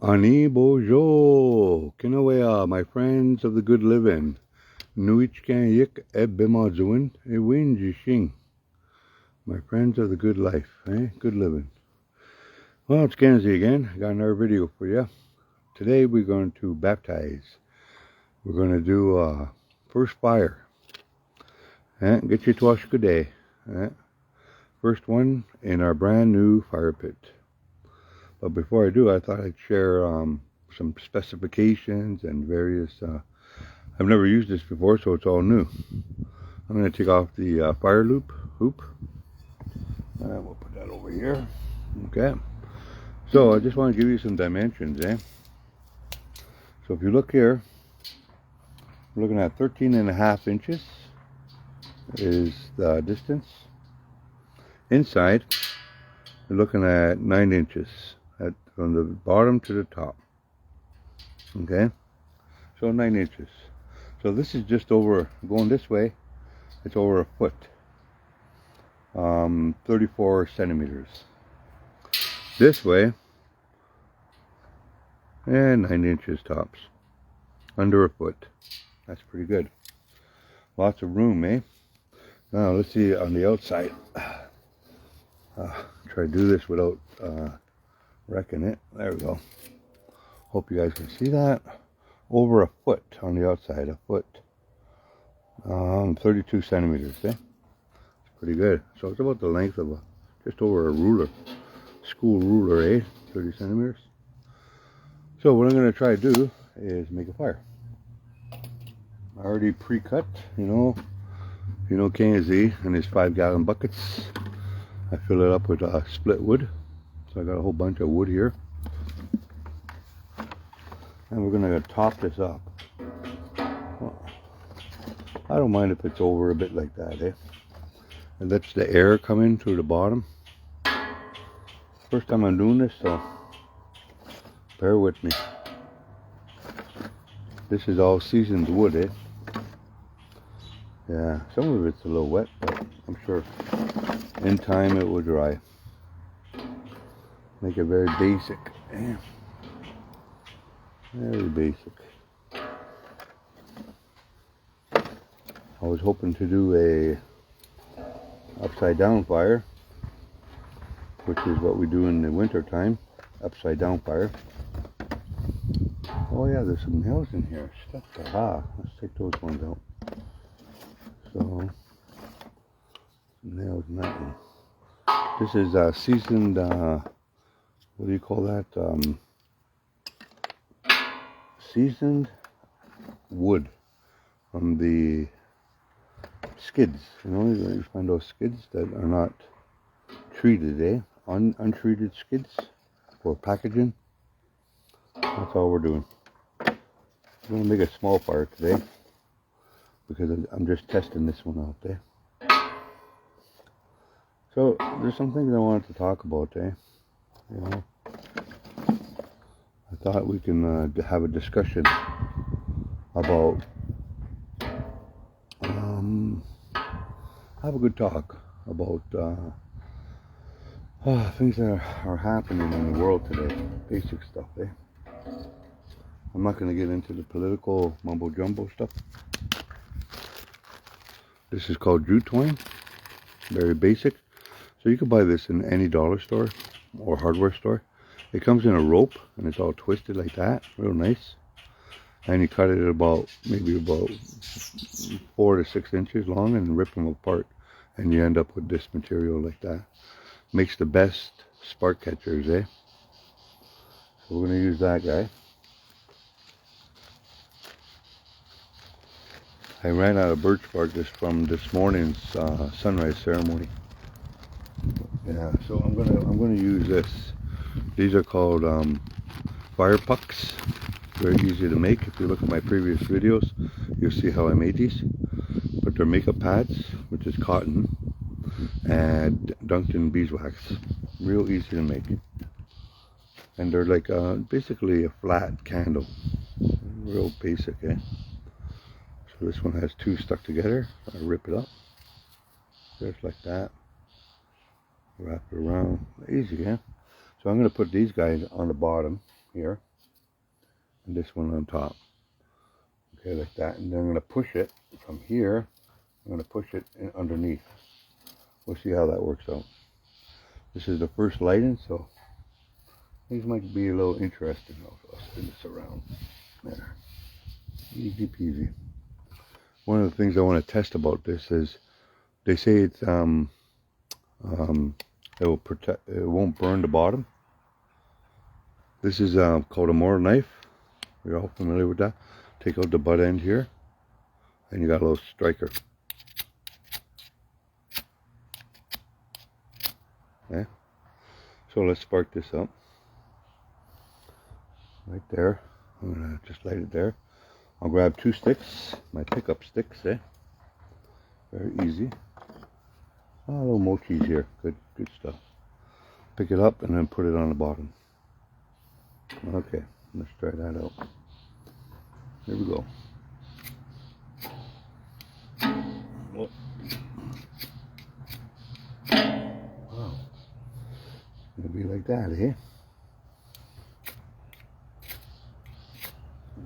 Ani bojo, kinawea, my friends of the good living. Nuichkan yik ebbimazuin, e win jishing. My friends of the good life, Good living. Well, it's Kenzie again. I got another video for you. Today we're going to baptize. We're going to do first fire. Get you to good day. First one in our brand new fire pit. But before I do, I thought I'd share some specifications and various. I've never used this before, so it's all new. I'm going to take off the fire hoop. We'll put that over here. Okay. So I just want to give you some dimensions, So if you look here, we're looking at 13.5 inches is the distance. Inside, we're looking at 9 inches from the bottom to the top. Okay, so 9 inches. So this is just over, going this way, it's over a foot. 34 centimeters. This way, and 9 inches tops. Under a foot. That's pretty good. Lots of room, Now let's see on the outside. Try to do this without wrecking it. There we go. Hope you guys can see that. Over a foot on the outside, a foot. 32 centimeters, It's pretty good. So it's about the length of just over a ruler. School ruler, 30 centimeters. So what I'm going to try to do is make a fire. Already pre-cut, you know K&Z and his 5-gallon buckets. I fill it up with split wood. So I got a whole bunch of wood here. And we're going to top this up. Well, I don't mind if it's over a bit like that, It lets the air come in through the bottom. First time I'm doing this, so bear with me. This is all seasoned wood, Yeah, some of it's a little wet, but I'm sure in time it will dry. Make it very basic. Very basic. I was hoping to do a upside down fire, which is what we do in the winter time. Upside down fire. Oh yeah, there's some nails in here. Let's take those ones out. So, some nails in that one. This is seasoned, what do you call that? Seasoned wood from the skids. You find those skids that are not treated, untreated skids for packaging. That's all we're doing. I'm going to make a small fire today because I'm just testing this one out there. So there's some things I wanted to talk about, I thought we can have a discussion about have a good talk about things that are happening in the world today. Basic stuff, I'm not going to get into the political mumbo jumbo stuff. This is called jute twine. Very basic. So you can buy this in any dollar store or hardware store. It comes in a rope and it's all twisted like that. Real nice. And you cut it maybe about 4 to 6 inches long and rip them apart. And you end up with this material like that. Makes the best spark catchers, So we're going to use that guy. I ran out of birch bark just from this morning's sunrise ceremony. Yeah, so I'm gonna use this. These are called fire pucks. Very easy to make. If you look at my previous videos, you'll see how I made these. But they're makeup pads, which is cotton, and dunked in beeswax. Real easy to make. And they're like basically a flat candle. Real basic, So this one has 2 stuck together. I rip it up. Just like that. Wrap it around. Easy, So I'm going to put these guys on the bottom here. and this one on top. Okay, like that. And then I'm going to push it from here. I'm going to push it in underneath. We'll see how that works out. This is the first lighting, so things might be a little interesting. I'll spin this around. There. Easy peasy. One of the things I want to test about this is they say it's it will protect, it won't burn the bottom. This is called a mortar knife. You're all familiar with that. Take out the butt end here, and you got a little striker. Okay. So let's spark this up. Right there. I'm gonna just light it there. I'll grab 2 sticks, my pickup sticks, very easy. Oh, little mochis here, good stuff. Pick it up and then put it on the bottom. Okay, let's try that out. Here we go. Oh. Wow, it's gonna be like that, eh?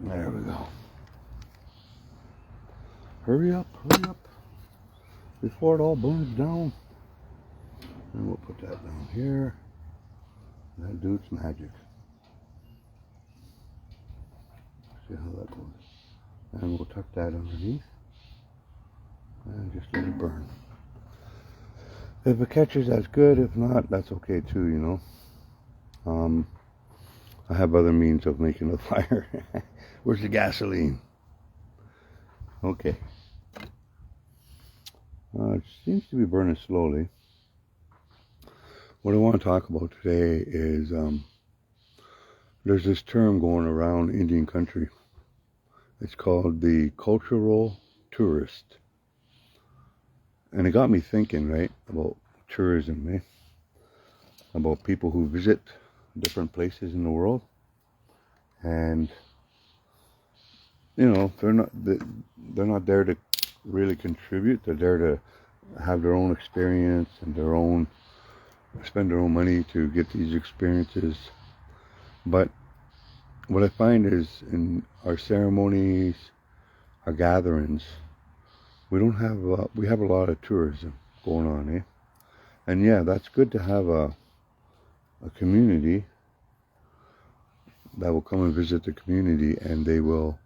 There we go. Hurry up before it all burns down. And we'll put that down here. That do its magic. See how that goes. And we'll tuck that underneath and just let it burn. If it catches, that's good. If not, that's okay too, you know. I have other means of making a fire. Where's the gasoline? Okay. It seems to be burning slowly. What I want to talk about today is there's this term going around Indian country. It's called the cultural tourist. And it got me thinking, right, about tourism, eh? About people who visit different places in the world. And, you know, they're not there to really contribute. They're there to have their own experience and spend their own money to get these experiences. But what I find is in our ceremonies, our gatherings, we have a lot of tourism going on, eh? And yeah, that's good to have a community that will come and visit the community, and they will,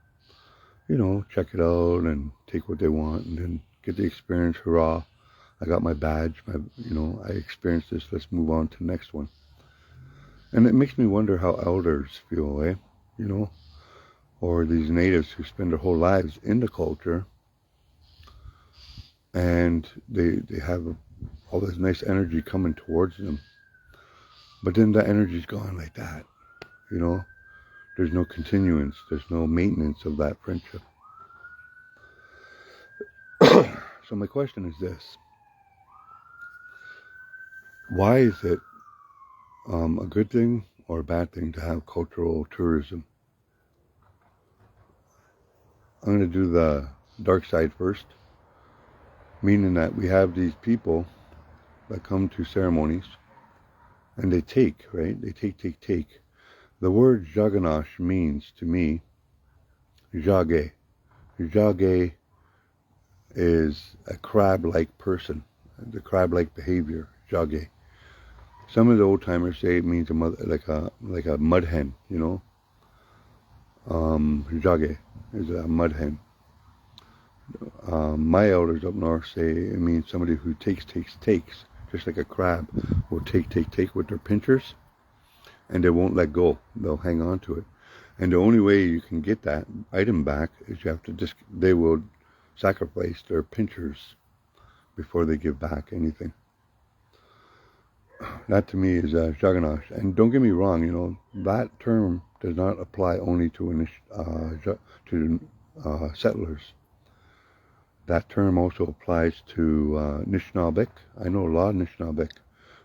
you know, check it out and take what they want and then get the experience. Hurrah, I got my badge, you know, I experienced this, let's move on to the next one. And it makes me wonder how elders feel, eh? You know, or these natives who spend their whole lives in the culture, and they have all this nice energy coming towards them, but then that energy's gone like that, you know. There's no continuance, there's no maintenance of that friendship. So my question is this: why is it a good thing or a bad thing to have cultural tourism? I'm going to do the dark side first, meaning that we have these people that come to ceremonies and they take, right? They take. The word Jaganash means to me jage. Jage is a crab-like person, the crab-like behavior, jage. Some of the old timers say it means like a mud hen, you know. Jage is a mud hen. My elders up north say it means somebody who takes, just like a crab will take with their pinchers, and they won't let go. They'll hang on to it. And the only way you can get that item back is you have to they will sacrifice their pinchers before they give back anything. That to me is Jaganash. And don't get me wrong, you know, that term does not apply only to settlers. That term also applies to Nishnabek. I know a lot of Nishnabek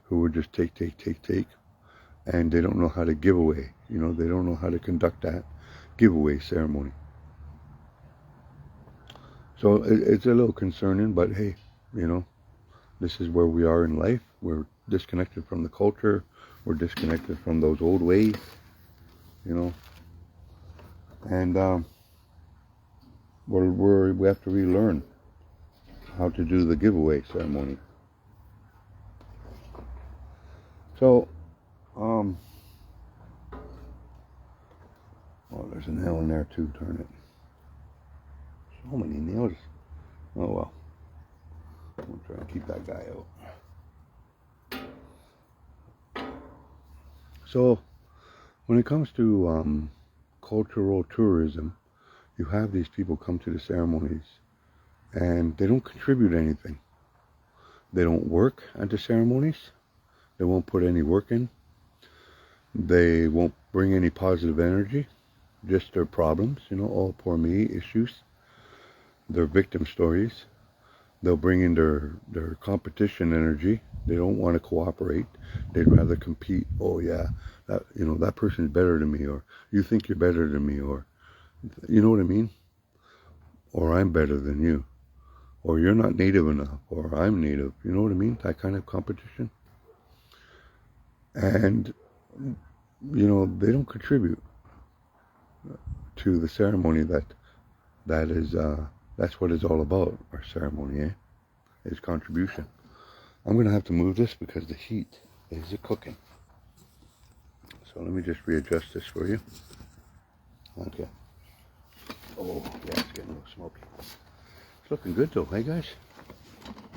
who would just take, and they don't know how to give away. You know, they don't know how to conduct that giveaway ceremony. So it's a little concerning, but hey, you know, this is where we are in life. We're disconnected from the culture. We're disconnected from those old ways, you know. And we have to relearn how to do the giveaway ceremony. So, oh, there's a nail in there too, darn it. So many nails. Oh well. I'm trying to keep that guy out. So, when it comes to cultural tourism, you have these people come to the ceremonies and they don't contribute anything. They don't work at the ceremonies. They won't put any work in. They won't bring any positive energy. Just their problems, all poor me issues. Their victim stories. They'll bring in their competition energy. They don't want to cooperate. They'd rather compete. Oh yeah, that person's better than me, or you think you're better than me, or you know what I mean? Or I'm better than you, or you're not native enough, or I'm native. You know what I mean? That kind of competition. And they don't contribute to the ceremony. That's what it's all about. Our ceremony, is contribution. I'm gonna have to move this because the heat is cooking. So let me just readjust this for you. Okay. Oh yeah, it's getting a little smoky. It's looking good though, hey guys?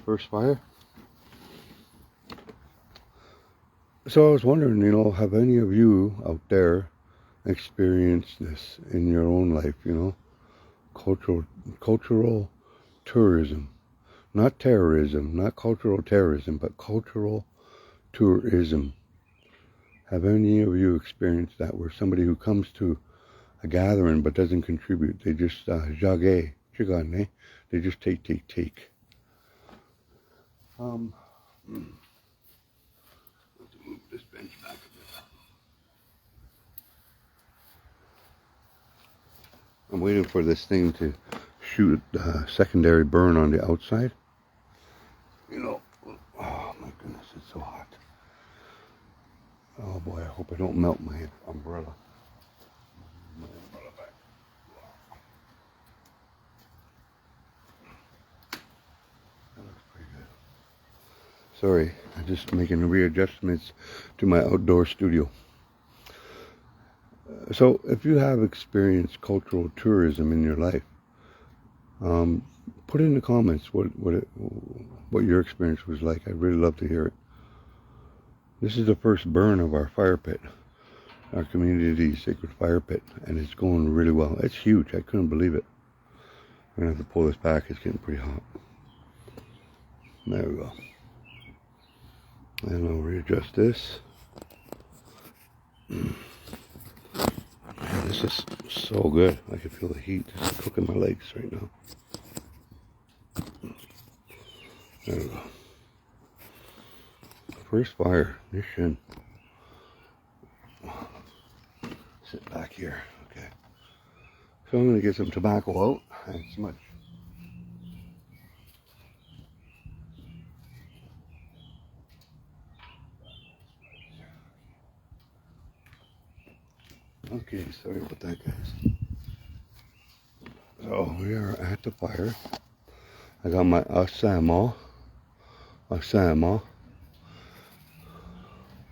First fire. So I was wondering, have any of you out there experienced this in your own life, cultural tourism, not terrorism, not cultural terrorism, but cultural tourism. Have any of you experienced that, where somebody who comes to a gathering but doesn't contribute, they just jage, they just take. Let's move this bench back a bit. I'm waiting for this thing to shoot secondary burn on the outside. Oh my goodness, it's so hot. Oh boy, I hope I don't melt my umbrella. Back. That looks pretty good. Sorry, I'm just making readjustments to my outdoor studio. So, if you have experienced cultural tourism in your life, put in the comments what your experience was like. I'd really love to hear it. This is the first burn of our fire pit, our community sacred fire pit, and it's going really well. It's huge. I couldn't believe it. I'm gonna have to pull this back. It's getting pretty hot. There we go. And I'll readjust this. Man, this is so good. I can feel the heat just cooking my legs right now. There we go. First fire. This should sit back here. Okay. So I'm going to get some tobacco out and smudge. Okay, sorry about that, guys. So we are at the fire. I got my asama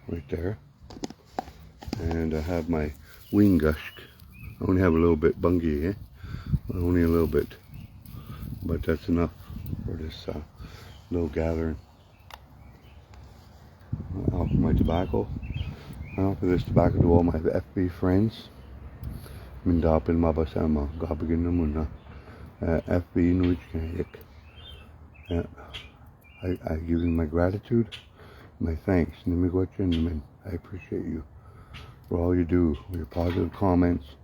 right there, and I have my wingushk. I only have a little bit bungie, only a little bit, but that's enough for this little gathering. I offer my tobacco. I offer this tobacco to all my FB friends. Mindapin mabasama gabagin na muna. FB nuichkayik. I give you my gratitude, my thanks. I appreciate you for all you do, for your positive comments,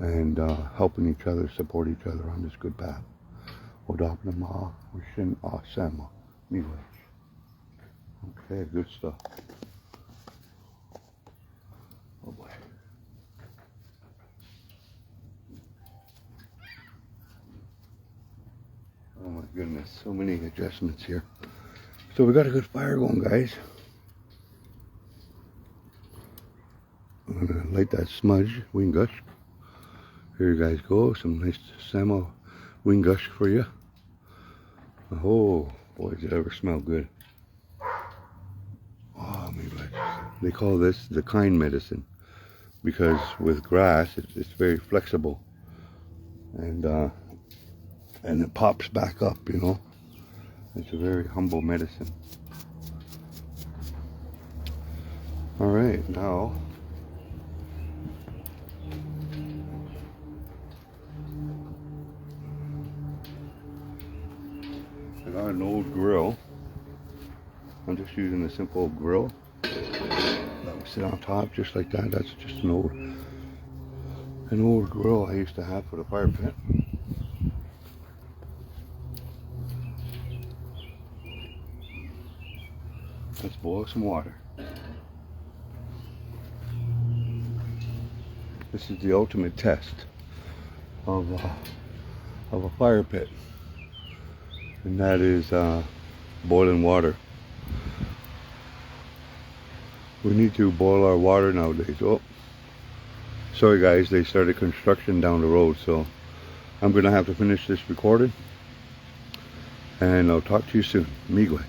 and helping each other, support each other on this good path. Odapnama, Wishin Asama, Miwa. Okay, good stuff. Oh boy. Oh my goodness, so many adjustments here. So we got a good fire going, guys. I'm gonna light that smudge, wingush, Here you guys go, some nice Samo wing gush for you. Oh boy, does it ever smell good. Oh, maybe they call this the kind medicine because with grass it's very flexible and it pops back up, you know. It's a very humble medicine. All right, now I got an old grill. I'm just using a simple grill that will sit on top just like that. That's just an old grill I used to have for the fire pit. Let's boil some water. This is the ultimate test of a fire pit, and that is boiling water. We need to boil our water nowadays. Oh, sorry guys, they started construction down the road, so I'm gonna have to finish this recording, and I'll talk to you soon. Miigwech.